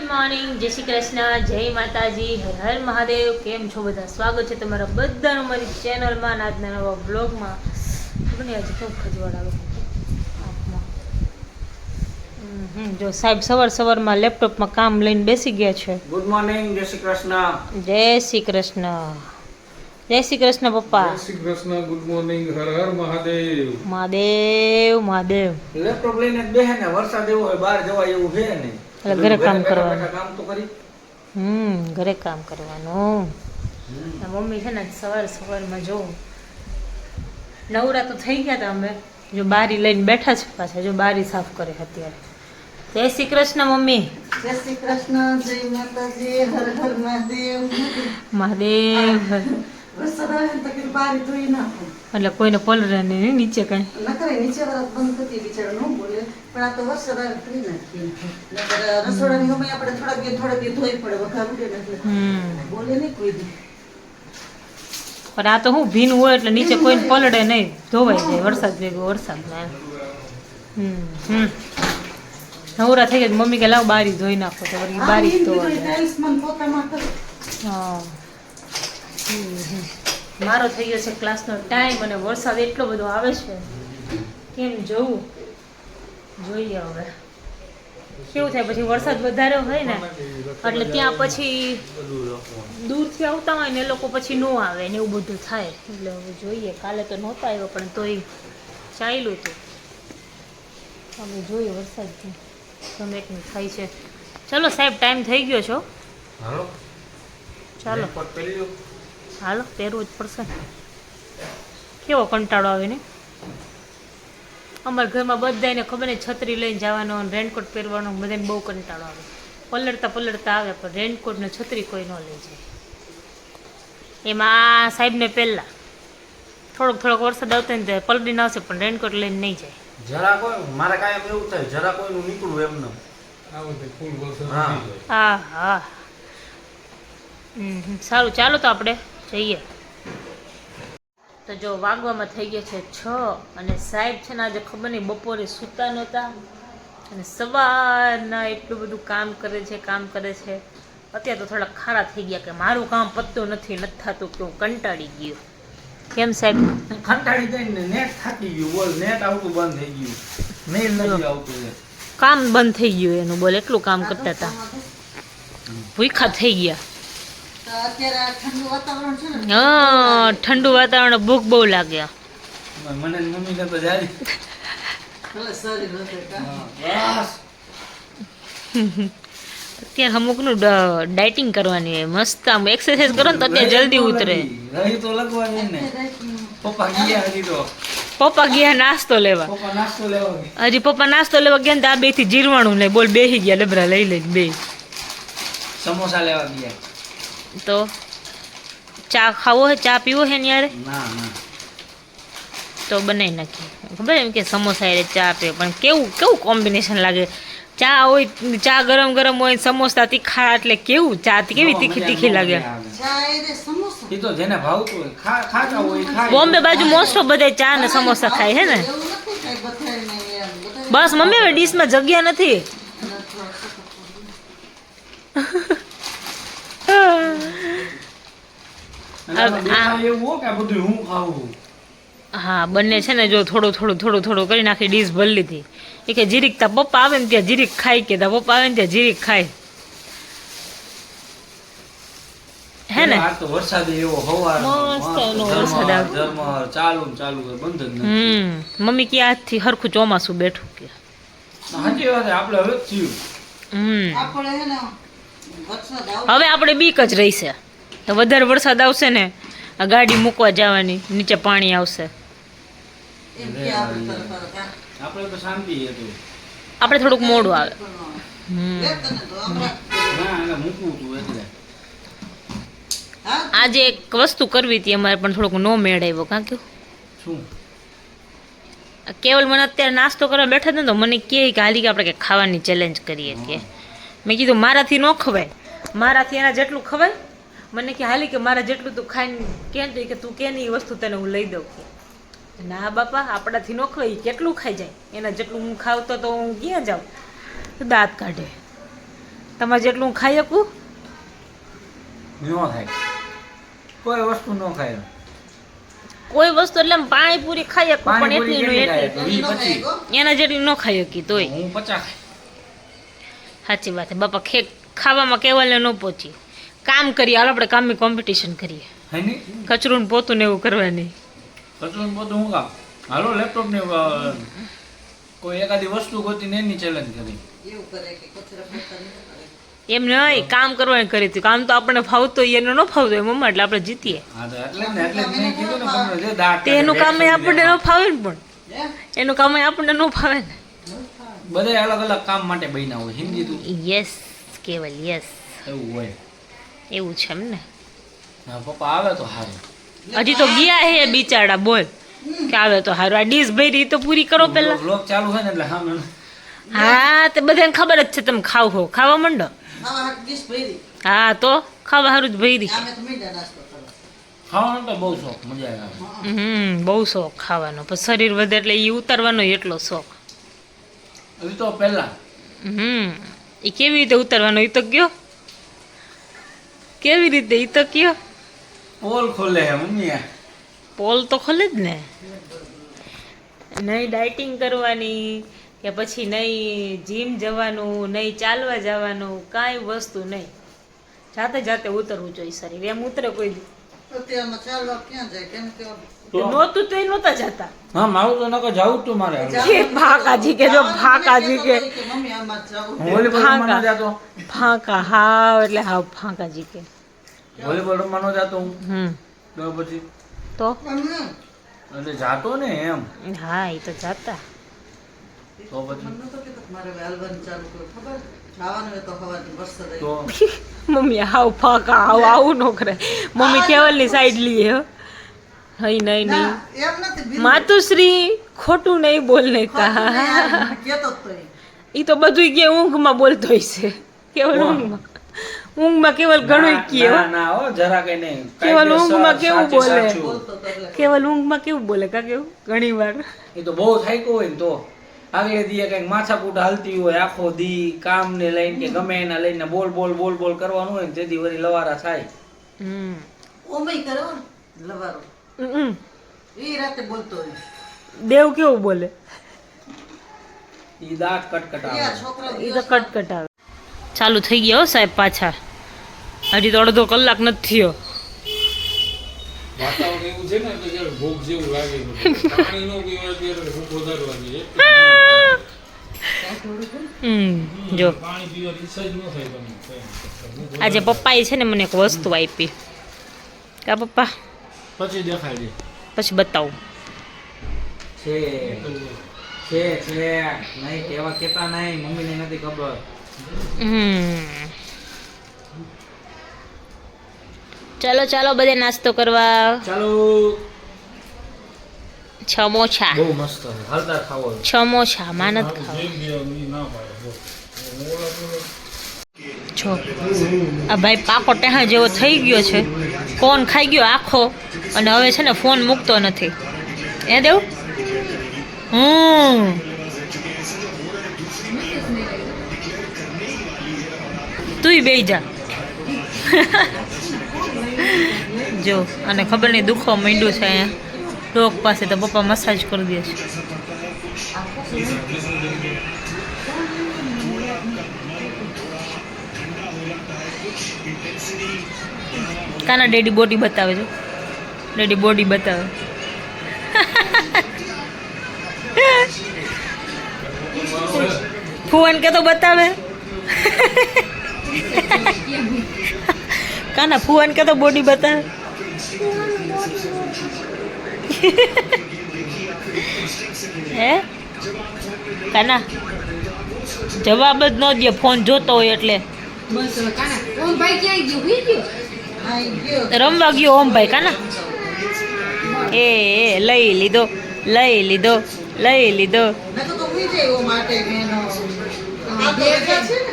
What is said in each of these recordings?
Morning, જય શ્રી કૃષ્ણ, જય માતાજી, હર હર મહાદેવ. કેમ છો બધા? સ્વાગત છે તમારા બધાનું મારી ચેનલમાં, આજના નવા બ્લોગમાં. બને આજે કેવું ખજવાડ આવે જો સાહેબ સવારમાં લેપટોપમાં કામ લઈને બેસી ગયા છે. ગુડ મોર્નિંગ, જય શ્રી કૃષ્ણ. જય શ્રી કૃષ્ણ, જય શ્રી કૃષ્ણ પપ્પા. જય Shri Krishna, good morning, Har Har Mahadev. Mahadev Mahadev. Laptop લઈને બેહે ને, વરસાદ એવો હોય બહાર જવાય એવું છે ને, એટલે ઘરે કામ કરવાનું. કામ તો કરી. ઘરે કામ કરવાનું. મમ્મી છે ને સવારમાં જો નવરા તો થઈ ગયા હતા. અમે જો બારી લઈને બેઠા છે, પાછા જો બારી સાફ કરે અત્યારે. જય શ્રી કૃષ્ણ મમ્મી. જય શ્રી કૃષ્ણ, જય માતાજી, હર હર મહાદેવ. મહાદેવ. વરસાદ આવે ને તો કે બારી ધોઈ નાખો. એટલે કોઈને પલરે નહીં નીચે કઈ નકરે નીચે વરસ બંધ થતી બિચારા ન બોલે, પણ આ તો વરસાદ આવે ધોઈ નાખીએ. નકર રસોડાની ગમે આપણે થોડાક દી ધોઈ પડે, વઘાર ઉડે ને એટલે બોલે નહીં કોઈ દી. પણ આ તો હું ભીનું હોય એટલે નીચે કોઈને પલળે નહીં, ધોવાઈ જાય વરસાદ ભેગો વરસાદમાં. નવરા થઈ ગયા. મમ્મી કે લાવ બારી ધોઈ નાખો, તો વળી બારી તો હા. મારો થઈ ગયો છે ક્લાસનો ટાઈમ અને વરસાદ એટલો બધો આવે છે, કેમ જવું જોઈએ. હવે કેવું થાય પછી વરસાદ વધારે હોય ને એટલે ત્યાં પછી દૂરથી આવતા હોય ને એ લોકો પછી ન આવે ને એવું બધું થાય. એટલે હવે જોઈએ. કાલે તો નહોતા આવ્યો પણ તોય ચાલ્યું હતું. અમે જોઈએ વરસાદથી ગમે એટલું થાય છે. ચલો સાહેબ, ટાઈમ થઈ ગયો છો. હાલો ચાલો હાલો, પહેરવું જ પડશે. કેવો કંટાળો આવે ને અમારા ઘરમાં બધાને ખબર ને, છત્રી લઈને જવાનો અને રેનકોટ પહેરવાનો બધાને બહુ કંટાળો આવે. પલળતા આવે પણ રેનકોટ ને છત્રી કોઈ ન લઈ જાય. એમાં સાહેબને પહેલાં થોડોક વરસાદ આવતો ને તો પલળીને આવશે પણ રેનકોટ લઈને નહીં જાય. જરા કોઈ મારે કાયમ એવું થાય, જરા કોઈનું નીકળવું એમ ન ફૂલ વરસાદ હા. આવી જાય. હા હા. સારું, ચાલો તો આપણે જઈએ. તો જો વાગવામાં થઈ ગયા છે 6 અને સાહેબ છે ને આજે ખબર નહીં બપોરે સૂતા નહોતા અને સવારના એટલું બધું કામ કરે છે. અત્યારે તો થોડા ખારા થઈ ગયા કે મારું કામ પતતું નથી થતું, કે હું કંટાળી ગયો. કેમ સાહેબ? કંટાળી જાય ને, નેટ થાકી ગયું. બોલ, નેટ આવતું બંધ થઈ ગયું, મેલ નથી આવતું ને. કામ બંધ થઈ ગયું એનું. બોલ, એટલું કામ કરતા હતા, ભૂખા થઈ ગયા. અત્યારે ઠંડુ વાતાવરણ છે ને, હા, ઠંડુ વાતાવરણ, ભૂખ બહુ લાગે. મને મમ્મી ને તો જારી ભલે શરીર વધે કાં. બસ અત્યારે અમુકનું ડાયટિંગ કરવાની હોય મસ્ત. આમ એક્સરસાઇઝ કરો ને તો અત્યારે જલ્દી ઉતરે. રહી તો લગવાની ને. પપ્પા ગયા હજી તો. પપ્પા ગયા નાસ્તો લેવા. પપ્પા નાસ્તો લેવા ગયા. હજી પપ્પા નાસ્તો લેવા ગયા ને તો આ બે થી જીરવાણું લે. બોલ, બેસી ગયા ડબરા લઈ લઈને બે. સમોસા લેવા ગયા. તો ચા ખાવો હે? ચા પીવો હે ને યારે? ના ના, તો બનાવી નાખીએ. ખબર એમ કે સમોસા યારે ચા પીવે પણ કેવું કોમ્બિનેશન લાગે. ચા હોય, ચા ગરમ હોય, સમોસા તીખા, એટલે કેવું ચા કેવી તીખી લાગે. ચા એ રે સમોસા. ઈ તો જેને ભાવતું હોય ખાતા હોય ખાય. બોમ્બે બાજુ મોસ્ટ ઓફ બધા ચા ને સમોસા ખાય હે ને. એવું નથી કાંઈ બધાયને એમ. બધાય બસ મમ્મી, હવે ડીશમાં જગ્યા નથી. એવું હો કે આ બધું હું ખાવું. હા, બંને છે ને જો થોડું કરી નાખી, ડીશ ભરી લીધી. એ કે જીરીક તા પપ્પા આવે ને ત્યાં જીરીક ખાય, કે તા પપ્પા આવે ને ત્યાં જીરીક ખાય હે ને. આ તો વરસાદ એવો હવારનો મસ્ત એનો વરસાદ આવે. ઝરમર ચાલુ હોય, બંધ જ નથી. મમ્મી કે આજથી હરખું ચોમાસું બેઠું કે. સાચી વાત છે, આપણે હવે જ થયું. આપણે હે ને વરસાદ આવે હવે આપણે બીક જ રહીશે. તો વધારે વરસાદ આવશે ને, આ ગાડી મૂકવા જવાની, નીચે પાણી આવશે. એમ કે આપણે તરત આપણે તો શાંતિ હતું. આપણે થોડુંક મોડું આવે. વેતન તો હમણાં ના, એને મૂકવું હતું એટલે. હા આજે એક વસ્તુ કરવી હતી અમારે પણ થોડુંક નો મેળ આવ્યો. કાં કેવું શું? કેવલ મને અત્યારે નાસ્તો કરવા બેઠા હતા ને તો મને કહે કે હાલી કે આપણે કંઈક ખાવાની ચેલેન્જ કરીએ કે. મેં કીધું મારાથી ન ખવાય, મારાથી એના જેટલું ખવાય. મને કે હાલી કે મારા જેટલું તું ખાઈને કે તું કે નહીં વસ્તુ તને હું લઈ દઉં કે. ના બાપા, આપણાથી ન ખવાય. કેટલું ખાઈ જાય? એના જેટલું હું ખાવતો તો હું ક્યાં જાઉં? દાંત કાઢે. તમારે જેટલું હું ખાઈ શકું? ન થાય કોઈ વસ્તુ ન ખાય કોઈ વસ્તુ એટલે આમ પાણીપુરી ખાઈ શકું પણ પાણીપુરી એટલી કેટલી એટલી ખાય? 20-25. એના જેટલી ન ખાઈ શકી તોય. હું 50 ખાય. સાચી વાત છે બાપા. ખાવામાં કેવલને ન પહોંચી. કામ કરીએ હાલ આપણે કામની કોમ્પિટિશન કરીએ. હે ની કચરું ને પોતું ને એવું કરવાની. કચરું ને બધું હું કામ હાલો લેપટોપ ને કોઈ એકાદી વસ્તુ ગોતીને એની ચેલેન્જ કરી. એવું કરે કે કચરા પોતા નહીં કરે. એમ નહીં કામ કરવાની કરી હતી. કામ તો આપણને ફાવતો હોય એને ન ફાવતો હોય મમ્મા એટલે આપણે જીતીએ. હા તો એટલે જ ને એટલે જ મેં કીધું ને તમને જે દાંત તે એનું કામ એ આપણને ન ફાવે ને પણ હે? એનું કામ એ આપણને ન ફાવે ને. બધા અલગ અલગ કામ માટે બન્યા હોય સમજી તું યસ કેવલ યસ એવું હોય. એવું છે એમ ને. હા, પપ્પા આવે તો સારું. હજી તો ગયા હે બિચારા બોલ કે આવે તો સારું. આ ડીશ ભરી ઈ તો પૂરી કરો પેલા. બ્લોગ ચાલુ હોય ને એટલે હા મને હા તે બધાને ખબર જ છે તમે ખાવ હો ખાવા માંડો. આવા હાથ ડીશ ભરી. હા તો ખાવા સારું જ ભરી. આમે તો મીઠા નાસ્તો કરો. ખાવાનો તો બહુ શોખ મજા આવે. બહુ શોખ ખાવાનો પણ શરીર વધે એટલે એ ઉતારવાનો એટલો શોખ. એ તો પહેલા એ કેવી રીતે ઉતારવાનો એ તો કયો. કેવી રીતે એ તો કયો. પોલ ખોલે હે મમ્મી. પોલ તો ખોલે જ ને. નહીં ડાયટિંગ કરવાની કે પછી નહીં જીમ જવાનું નહીં ચાલવા જવાનું કાંઈ વસ્તુ નહીં. જાતે જાતે ઉતરવું જોઈએ શરીર. એમ ઉતરે કોઈ દી. અત્યારમાં ચાલવા ક્યાં જાય કેમ કે નહોતું તો એ નહોતા જતા. હા મારું તો નકર જાવું જ તું મારે. કે ફાંકાજી કે જો ફાંકાજી કે મમ્મી આમાં જાવું. હું વોલીબોલ રમવા ન જાતો. ફાંકા હાવ એટલે હાવ ફાંકાજી કે વોલીબોલ રમવા ન જાતો હું. તો પછી તો મમ્મી એટલે જાતો ને એમ હા એ તો જાતા. તો પછી મને નતો કીધું કે મારે હવે હાલવાનું ચાલુ કરું. ખબર ખાવાનું હોય તો ખવાથી વરસાદ તો આવી. મમ્મી હાવ ફાંકા હાવ આવું ન કરે. મમ્મી કેવલની સાઈડ લઈએ હો. હઈ નહીં ના, નહીં એમ નથી બિલકુલ. માતુશ્રી ખોટું નહીં બોલને કા. કહેતો જ તો એ. એ તો બધું કે ઊંઘમાં બોલતો હોય છે. કેવલ ઊંઘમાં ઊંઘમાં કેવલ ઘણું કીએ ના ના હો જરા કઈ નહીં. કેવલ ઊંઘમાં કેવું સાચે બોલે. સાચું. બોલતો તો એટલે કેવલ ઊંઘમાં કેવું બોલે કા કેવું ઘણી વાર. એ તો બહુ થાક્યો હોય ને તો આગલે દી કઈક માથાકૂટ હાલતી હોય આખો દી કામ ને લઈને કે ગમે એના લઈને બોલ બોલ બોલ બોલ કરવાનું હોય ને તેથી વળી લવારા થાય. ઓમય કરો ને, લવારો. હમ. એ રાતે બોલતો હોય. દેવ કેવું બોલે. ઈ દાંત એ આ કટકટાવે. છોકરો એ તો કટકટ આવે. ચાલુ થઈ ગયા હો સાહેબ પાછા. હજી તો અડધો કલાક નથી થયો. વાતાવરણ એવું છે ને એટલે જયારે ભૂખ જેવું લાગે બધું. પાણી નો પીવાય ત્યારે ભૂખ વધારે લાગે જો પાણી પીવાની ઈચ્છા જ ન થાય તમને આજે પપ્પાએ છે ને મને એક વસ્તુ આપી. કા પપ્પા પછી દેખાડી પછી બતાવું. છે છે નહીં કેવા કેતા નહીં મમ્મીને નથી ખબર. ચાલો ચાલો બધે નાસ્તો કરવા. ચાલો સમોસા બહુ મસ્ત છે હલદાર ખાવો છે. સમોસા માનત ખાવ. ના પાડે જો આ ભાઈ પાકો ટેહા જેવો થઈ ગયો છે. ફોન ખાઈ ગયો આખો અને હવે છે ને ફોન મૂકતો નથી. એ દેવ તુંય બેહી જા. જો અને ખબર નહીં દુખવા માંડ્યું છે અહીંયા ડોક પાસે તો પપ્પા મસાજ કરી દે છે. કાના ડેડી બોડી બતાવે છે. ડેડી બોડી બતાવે. ફુવાન કે તો બતાવે. કાના ફુવાન કે તો બોડી બતાવે. હે કાના જવાબ જ ન દે ફોન જોતો હોય એટલે. રમવા ગયો ઓમ ભાઈ કાના. એ લઈ લીધો લઈ લીધો લઈ લીધો. મેં તો ઉઈ જાય એવો માટે મેનો. આ તો બેઠા છે ને.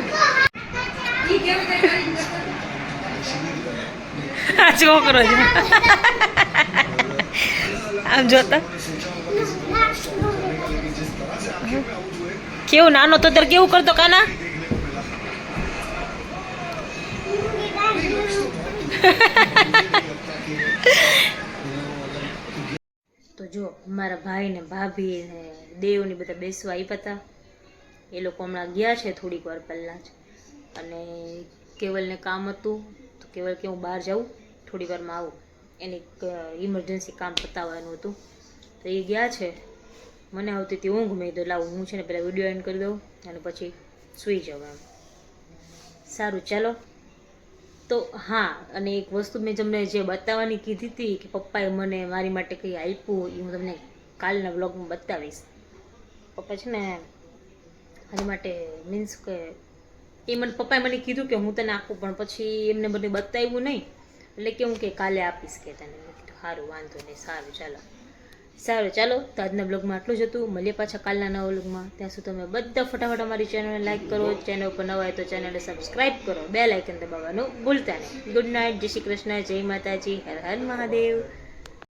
આ છોકરો છે આમ જોતા કેવું નાનો તો ત્યારે કેવું કરતો કાના. તો જો મારા ભાઈ ને ભાભી ને દેવની બધા બેસવા આવ્યા હતા. એ લોકો હમણાં ગયા છે થોડીક વાર પહેલાં જ. અને કેવલને કામ હતું તો કેવલ કે હું બહાર જાઉં થોડી વારમાં આવું, એને ઇમરજન્સી કામ પતાવવાનું હતું તો એ ગયા છે. મને આવતી હતી ઊંઘ, મેં તો લાવું હું છે ને પહેલાં વિડીયો એન્ડ કરી દઉં અને પછી સૂઈ જાઉં એમ. સારું ચાલો. તો હા, અને એક વસ્તુ મેં તમને જે બતાવવાની કીધી હતી કે પપ્પાએ મને મારી માટે કંઈ આપ્યું, એ હું તમને કાલના વ્લોગમાં બતાવીશ. પપ્પા છે ને મારી માટે મીન્સ કે પપ્પાએ મને કીધું કે હું તને આપું, પણ પછી એમને મને બતાવ્યું નહીં, એટલે કે હું કે કાલે આપીશ કે તને. મેં કીધું સારું, વાંધો નહીં, સારું ચાલો. તો આજના બ્લોગમાં આટલું જ હતું. મળીએ પાછા કાલના નવા બ્લોગમાં. ત્યાં સુધી તમે બધા ફટાફટ અમારી ચેનલને લાઈક કરો, ચેનલ પર નવા હોય તો ચેનલને સબસ્ક્રાઈબ કરો, બેલ આઇકન દબાવવાનું ભૂલતા નહીં. ગુડ નાઇટ, જય શ્રી કૃષ્ણ, જય માતાજી, હર હર મહાદેવ.